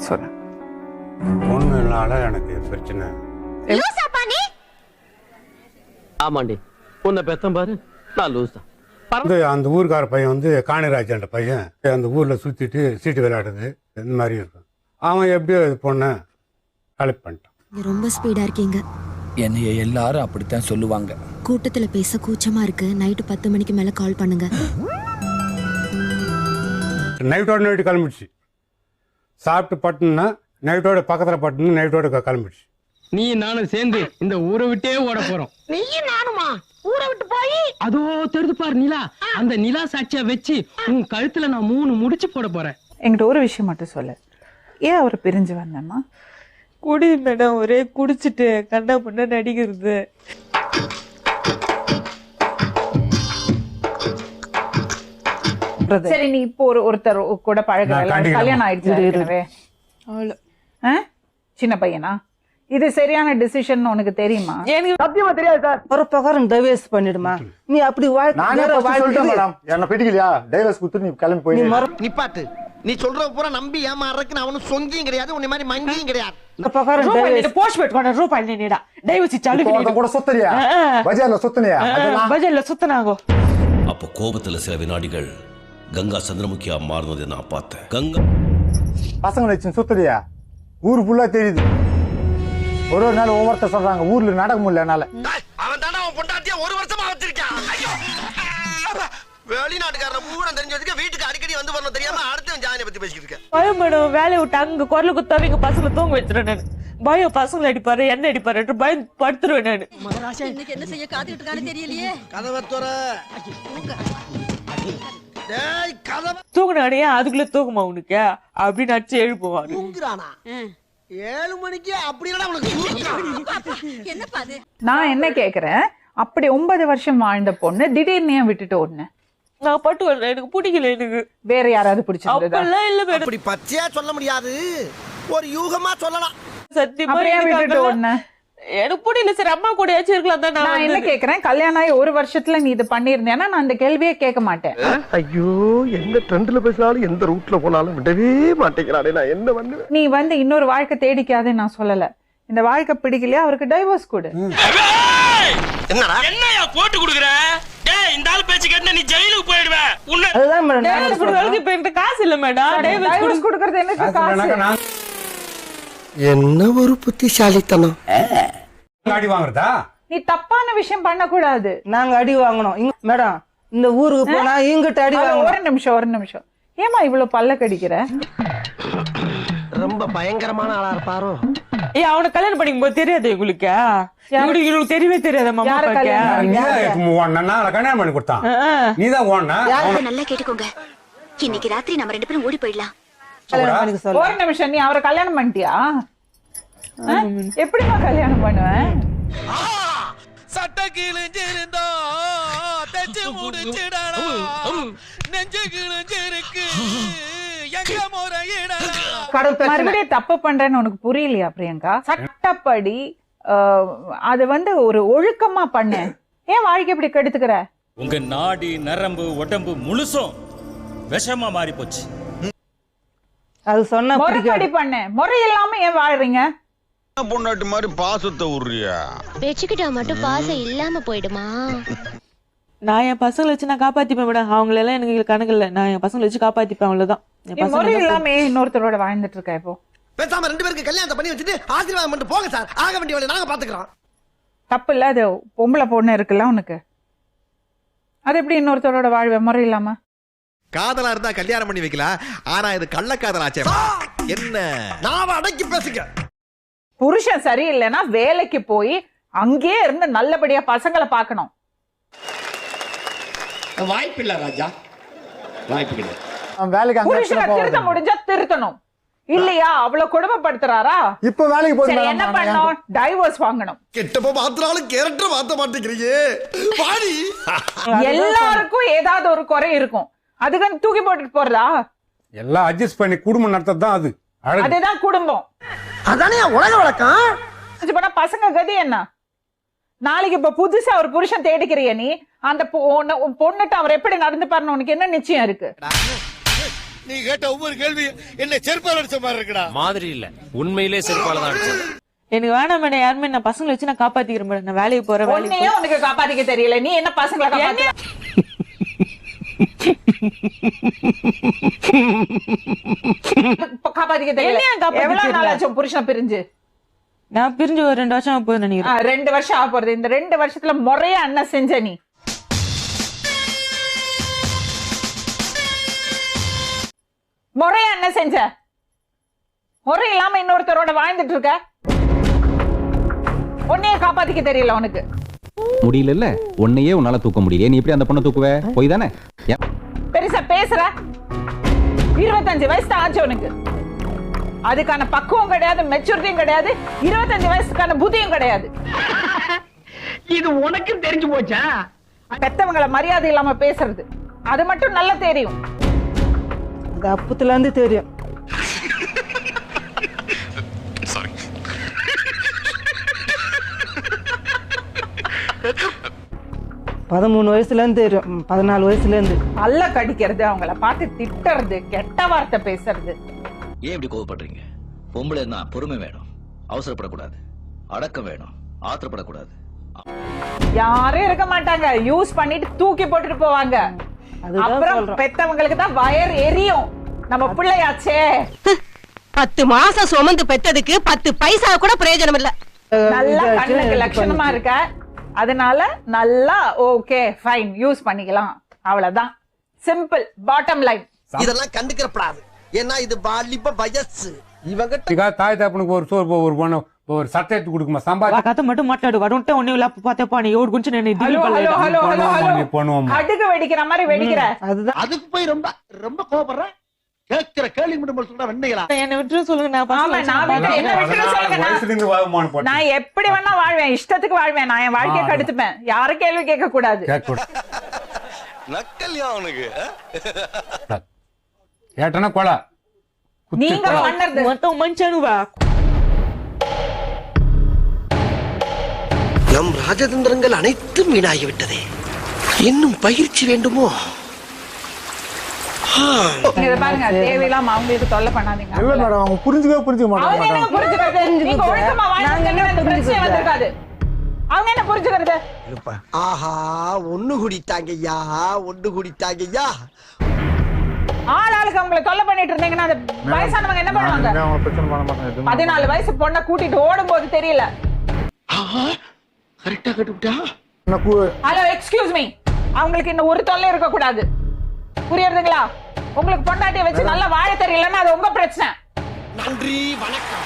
சொல்லு. பொண்ணுனால எனக்கு பிரச்சனை. ஆமாண்டி, உன்னை பெத்தம் பாரு, நான் லூஸ் தான். அந்த ஊருக்கார பையன் வந்து காணிராஜன்ற பையன் அந்த ஊர்ல சுத்திட்டு சீட்டு விளையாடுறது இந்த மாதிரி இருக்கும். அவன் எப்படியோ இது பொண்ணை கலெக்ட் பண்ணிட்டான். ரொம்ப ஸ்பீடா இருக்கீங்க. என்னைய எல்லாரும் அப்படித்தான் சொல்லுவாங்க. கூட்டத்துல பேச கூச்சமா இருக்கு. நைட்டு 10 மணிக்கு மேல கால் பண்ணுங்க. நைட்டோட நைட்டு கிளம்பிடுச்சு. சாப்பிட்டு பட்டுன்னா நைட்டோட பக்கத்துல பட்டுன்னு நைட்டோட கிளம்பிடுச்சு. நீ நானும் சேர்ந்து இந்த ஊரை விட்டே ஓட போறோம். நீயும் நானுமா ஊரை விட்டு போய் அதோ தெரிது பாரு நிலா, அந்த நிலா சாட்சியா வச்சு உன் கழுத்துல நான் 3 முடிச்சு போட போறேன். என்கிட்ட ஒரு விஷயம் மட்டும் சொல்லு. ஏன் அவரை பிரிஞ்சு வந்தேம்மா? குடி மேடம், ஒரே குடிச்சிட்டு கண்டா பண்ண நடிக்கிறது. சரி, நீ இப்போ ஒருத்தர் கூட பழகுற, கல்யாணம் ஆயிடுச்சு, சின்ன பையனா? இது சரியான டிசிஷன் உனக்கு தெரியுமா? எனக்கு சத்தியமா தெரியாது சார். ஒரு பகாரம் டைவர்ஸ் பண்ணிடுமா? நீ அப்படி என்ன பிடிக்கலையா? டைவர்ஸ் கொடுத்து நீ கிளம்பி போய் நிப்பாட்டு. நீ சொல்ற பூரா நம்பி ஏமாறக்கு நான் அவனும் சொங்கியும் கிடையாது, உன்னை மாதிரி மங்கியும் கிடையாது. பகாரம் டைவர்ஸ் போஸ்ட் பெட்டுவான ரூபாய் இல்லைடா. டைவர்ஸ் சாலு கூட சுத்தறியா? பஜார்ல சுத்தனியா? பஜார்ல சுத்தனாகோ. அப்போ கோபத்துல சில வினாடிகள் கங்கா சந்திரமுகியா மாறினதை நான் பார்த்தேன். கங்கா பசங்க வச்சு சுத்தறியா? ஊர் ஃபுல்லா தெரியுது. ஒரு நாள் ஒவ்வொருத்தர் சொல்றாங்க ஊர்ல நடக்க முடியல என்னால. அவன் தானே அவன் பொண்டாட்டியா 1 வருஷமா வச்சிருக்கான். வெளிநாட்டுக்காரன பூரா தெரிஞ்சு வச்சுக்க, வீட்டுக்கு அடிக்கடி வந்து வரணும் தெரியாம அடுத்த ஜாதியை பத்தி பேசிக்கிட்டு இருக்கேன். பயம் மேடம், வேலையை விட்டு அங்க குரல் குத்தாவீங்க பசங்களை தூங்க வச்சிருவேன் நான். பயம் பசங்களை அடிப்பாரு, என்ன அடிப்பாரு, பயம் படுத்துருவேன் நான். இன்னைக்கு என்ன செய்ய காத்துக்கிட்டு இருக்கானே தெரியலையே. கதவை துற. டேய் கதவை தூங்கினானே அதுக்குள்ள தூக்குமா உனக்கு அப்படின்னு அடிச்சு எழுப்புவாரு. தூங்குறானா? 7 மணிக்கு அப்படி என்னடா உனக்கு? என்னப்பா அது? நான் என்ன கேக்குறேன், அப்படி 9 வருஷம் வாழ்ந்த பொண்ணு திடீர்னு ஏன் விட்டுட்டு ஓடுன? நான் பட்டு வரல, எனக்கு பிடிக்கல. எனக்கு வேற யாராவது பிடிச்சிருந்ததா? அப்பெல்லாம் இல்ல மேடம். அப்படி பச்சையா சொல்ல முடியாது, ஒரு யூகமா சொல்லலாம். சத்தியமா அப்புறம் ஏன் விட்டுட்டு ஓடுன? எனக்கு பிடிக்கல. சரி, அம்மா கூட இருக்கலாம் தான். நான் என்ன கேக்குறேன், கல்யாணம் ஆகி 1 வருஷத்துல நீ இது பண்ணிருந்தேன்னா நான் அந்த கேள்வியே கேட்க மாட்டேன். ஐயோ, எந்த ட்ரெண்ட்ல பேசினாலும் எந்த ரூட்ல போனாலும் விடவே மாட்டேங்கிறானே, நான் என்ன பண்ணுவேன்? நீ வந்து இன்னொரு வாழ்க்கை தேடிக்காதே நான் சொல்லல. இந்த வாழ்க்கை பிடிக்கலையா, அவருக்கு டைவர்ஸ் கொடு. என்னடா என்னையா போட்டு குடுக்குற? டேய், இந்த ஆள் பேச்சு கேட்டா நீ ஜெயிலுக்கு போயிடுவ. உன்னை அதுதான் மேடம், டைவர்ஸ் கொடுக்கறதுக்கு இப்ப என்கிட்ட காசு இல்ல மேடம். டைவர்ஸ் கொடுக்கறது எனக்கு காசு. என்ன ஒரு புத்திசாலித்தனம். அடி வாங்குறதா? நீ தப்பான விஷயம் பண்ண கூடாது. நாங்க அடி வாங்கணும் மேடம். இந்த ஊருக்கு போனா இங்கிட்ட அடி வாங்கணும். ஒரு நிமிஷம். ஏமா இவ்வளவு பல்ல கடிக்கிற? ரொம்ப பயங்கரமான ஆளா இருப்பாரோ. ஏய், அவனை கல்யாணம் பண்ணிக்கும் போது தெரியாது உங்களுக்கு? இவங்களுக்கு தெரியவே தெரியாதம்மா. கல்யாணம் பண்ணி கொடுத்தான், நீதான் ஓடனா? நல்லா கேட்டுக்கோங்க, இன்னைக்கு ராத்திரி நம்ம 2 பேரும் ஓடி போயிடலாம். ஒரு நிமிஷம், நீ அவரை கல்யாணம் பண்ணிட்டியா? எப்படிமா கல்யாணம் பண்ணுவேன்? சட்ட கிழிஞ்சிருந்தா தச்சு முடிச்சிடலாம், நெஞ்சு கிழிஞ்சிருக்கு எங்க முறையிடலாம். மறுபடியும் தப்பு பண்றேன்னு உனக்கு புரியலையா பிரியங்கா? சட்டப்படி அது வந்து ஒரு ஒழுக்கமா பண்ண. ஏன் வாழ்க்கை இப்படி கெடுத்துக்கிற? உங்க நாடி நரம்பு உடம்பு முழுசும் விஷமா மாறி போச்சு. அது சொன்ன முறைப்படி பண்ண. முறை இல்லாம ஏன் வாழ்றீங்க? பொண்டாட்டி மாதிரி பாசத்தை உருறியா? வெச்சுக்கிட்டா மட்டும் பாசம் இல்லாம போயிடுமா? நான் என் பசங்களை வச்சு நான் காப்பாத்திப்பேன் மேடம். அவங்கள எல்லாம் எனக்கு கணக்கு இல்ல. நான் என் பசங்களை வச்சு காப்பாத்திப்பேன், அவ்வளவுதான். முறை இல்லாம இன்னொருத்தரோட வாழ்ந்துட்டு இருக்க. இப்போ பேசாம 2 பேருக்கு கல்யாணத்தை பண்ணி வச்சுட்டு ஆசீர்வாதம் பண்ணிட்டு போங்க சார். ஆக வேண்டிய வேலையை நாங்க பாத்துக்கிறோம். தப்பு இல்ல, அது பொம்பளை பொண்ணு இருக்குல்ல உனக்கு, அது எப்படி இன்னொருத்தரோட வாழ்வே முறை இல்லாம? காதலா இருந்தா கல்யாணம் பண்ணி வைக்கலாம், ஆனா இது கள்ளக்காதலாச்சே. என்ன நான் அடக்கி பேசுங்க. புருஷன் சரியில்லைன்னா வேலைக்கு போய் அங்கேயே இருந்து நல்லபடியா பசங்களை பார்க்கணும். வாய்ப்பில்லை ராஜா, வாய்ப்பு கிடையாது. புருஷனை திருத்த முடிஞ்சா திருத்தணும், இல்லையா அவ்வளவு கொடுமைப்படுத்துறாரா? இப்ப வேலைக்கு போய் என்ன பண்ணணும்? டைவர்ஸ் வாங்கணும். கெட்டப்ப மாத்திராலும் கேரக்டர் மாத்த மாட்டேங்கிறீங்க. பாடி எல்லாருக்கும் ஏதாவது ஒரு குறை இருக்கும், அதுக்கு தூக்கி போட்டுட்டு போறதா? எல்லாம் அட்ஜஸ்ட் பண்ணி குடும்பம் நடத்ததான் அது. அதுதான் குடும்பம். அதானே உலக வழக்கம். பசங்க கதி என்ன? நாளைக்கு இப்ப புதுசா ஒரு புருஷன் தேடிக்கிறிய நீ, அந்த பொண்ணுட்டு அவர் எப்படி நடந்து பாருன்னு உனக்கு என்ன நிச்சயம் இருக்கு? நீ கேட்ட ஒவ்வொரு கேள்வி என்ன செருப்பால் அடிச்ச மாதிரி இருக்குடா. மாதிரி இல்ல, உண்மையிலே செருப்பால தான் அடிச்சது. எனக்கு வேணாம் மேடம், யாருமே நான் பசங்களை வச்சு நான் காப்பாத்திக்கிறேன் மேடம். நான் வேலைக்கு போறேன். உன்னையே உனக்கு காப்பாத்திக்க தெரியல, நீ என்ன பசங்களை காப்பாத்தி காப்பாத்திக்க தெரியல? எவ்வளவு நாள் ஆச்சு புருஷனை பிரிஞ்சு? நான் பிரிஞ்சு ஒரு 2 வருஷம் போய் நினைக்கிறேன். 2 வருஷம் ஆக போறது. இந்த 2 வருஷத்துல முறையா என்ன செஞ்ச நீ? முறையா என்ன செஞ்ச? முறை இல்லாம இன்னொருத்தரோட வாழ்ந்துட்டு இருக்க. உன்னையே காப்பாத்திக்க தெரியல உனக்கு. முடியல, உன்னையே உன்னால தூக்க முடியல, நீ எப்படி அந்த பொண்ணை தூக்குவ? போய் தானே பெருசா பேசுற. 25 வயசு தான் ஆச்சு உனக்கு. அதுக்கான பக்குவம் கிடையாது, மெச்சூரிட்டியும் கிடையாது, 25 வயசுக்கான புத்தியும் கிடையாது. இது உனக்கு தெரிஞ்சு போச்சா? பெத்தவங்களை மரியாதை இல்லாம பேசுறது அது மட்டும் நல்லா தெரியும். அது அப்பத்துல இருந்து தெரியும். 13 வயசுல இருந்து தெரியும். 14 வயசுல இருந்து பல்ல கடிக்கிறது, அவங்கள பார்த்து திட்டுறது, கெட்ட வார்த்தை பேசுறது. ஏன் இப்படி கோவப்படுறீங்க? பொம்பளைன்னா பொறுமை வேணும், அவசரப்படக்கூடாது, அடக்கம் வேணும், ஆத்திரப்படக்கூடாது. யாரும் இருக்க மாட்டாங்க, யூஸ் பண்ணிட்டு தூக்கி போட்டுட்டு போவாங்க. அப்புறம் பெத்தவங்களுக்கு தான் வயர் எரியும். நம்ம பிள்ளையாச்சே, 10 மாசம் சுமந்து பெத்ததுக்கு 10 பைசா கூட பிரயோஜனம் இல்ல. நல்லா கண்ணுக்கு லட்சணமா இருக்க, அதனால நல்லா ஓகே ஃபைன் யூஸ் பண்ணிக்கலாம், அவ்வளவுதான். Simple, bottom line. இதெல்லாம் கண்டுக்கிறப்படாது, ஏன்னா இது வாலிப வயசு. இவங்க தாய் தப்பனுக்கு ஒரு சோறு ஒரு பொண்ணு ஒரு சட்டை எடுத்து கொடுக்குமா சம்பாதி கதை மட்டும் மாட்டாடு வடுன்ட்டு ஒண்ணே இல்ல பார்த்தப்பா நீ ஓடு குஞ்சு நான் hello hello hello hello hello பண்ணுவோம். கடுகு வெடிக்கிற மாதிரி வெடிக்கிற. அதுதான் அதுக்கு போய் ரொம்ப ரொம்ப கோபப்படுற. கேட்கிற கேள்வி மட்டும் சொல்ற வெண்ணைகளா? என்ன விட்டு சொல்லுங்க. நான் ஆமா, நான் விட்டு என்ன விட்டு சொல்லுங்க. வயசுலேருந்து வாழமானு போட்டு நான் எப்படி வேணா வாழ்வேன், இஷ்டத்துக்கு வாழ்வேன். நான் என் வாழ்க்கையை கெடுத்துப்பேன். யாரும் கேள்வி கேட்க கூடாது. நக்கல்யா அவனுக்கு. ஏட்டனா கொலை நீங்க பண்ணறது மொத்தம் மனுஷனுவா. நம் ராஜதந்திரங்கள் அனைத்தும் வீணாகிவிட்டதே. இன்னும் பயிற்சி வேண்டுமோ? இத பாருங்க, தேவையில்லாம அவங்களுக்கு தொல்லை பண்ணாதீங்க. இல்ல மேடம், அவங்க புரிஞ்சுக்க அவங்க என்ன புரிஞ்சுக்கிறது? நீங்க ஒழுக்கமா வாழ்ந்தீங்கன்னா இந்த பிரச்சனை வந்திருக்காது. அவங்க என்ன புரிஞ்சுக்கிறது? ஆஹா, ஒண்ணு குடித்தாங்கய்யா, ஒண்ணு குடித்தாங்கய்யா. ஆளாளுக்கு அவங்களை தொல்லை பண்ணிட்டு இருந்தீங்கன்னா அந்த வயசானவங்க என்ன பண்ணுவாங்க? 14 வயசு பொண்ணை கூட்டிட்டு ஓடும் போது தெரியல. கரெக்டா கட்டுவிட்டா. ஹலோ, எக்ஸ்கியூஸ் மீ, அவங்களுக்கு இன்னும் ஒரு தொல்லை இருக்க கூடாது. புரியுதுங்களா? உங்களுக்கு பொண்டாட்டியை வச்சு நல்லா வாழ தெரியலன்னா அது உங்க பிரச்சனை. நன்றி, வணக்கம்.